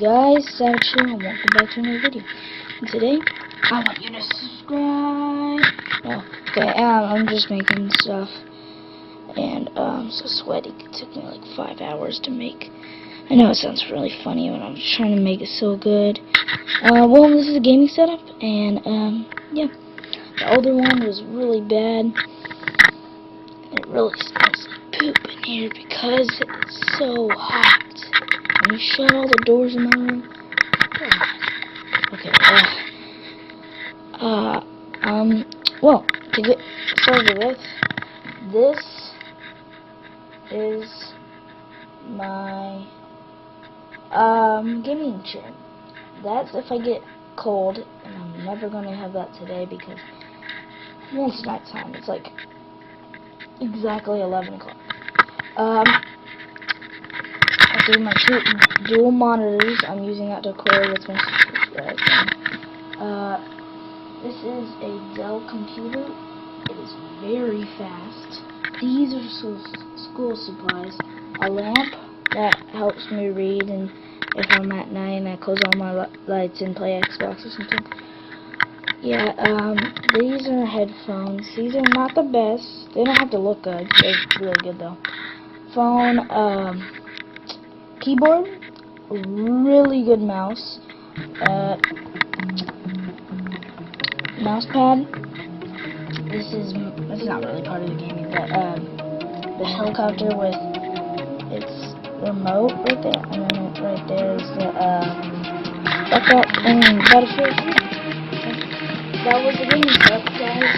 guys, Savage here, and welcome back to another video. And today, I want you to subscribe. No, okay, I'm just making stuff, and I'm so sweaty. It took me like 5 hours to make. I know it sounds really funny, but I'm just trying to make it so good. Well, this is a gaming setup, and yeah, the older one was really bad. It really smells like poop in here because it's so hot. Can you shut all the doors in my room? Okay, well, to get started with, this is my, gaming chair. That's if I get cold, and I'm never going to have that today because it's nighttime. It's like exactly 11 o'clock. Okay, my two dual monitors. I'm using that to record with my subscribe. This is a Dell computer. It is very fast. These are school supplies. A lamp that helps me read, and if I'm at night and I close all my lights and play Xbox or something. Yeah, these are headphones. These are not the best. They don't have to look good. They're really good though. Phone, keyboard, really good mouse, mouse pad. It's not really part of the gaming, but the helicopter with its remote right there, and then right there is the backup and Battlefield. That was the gaming stuff, guys.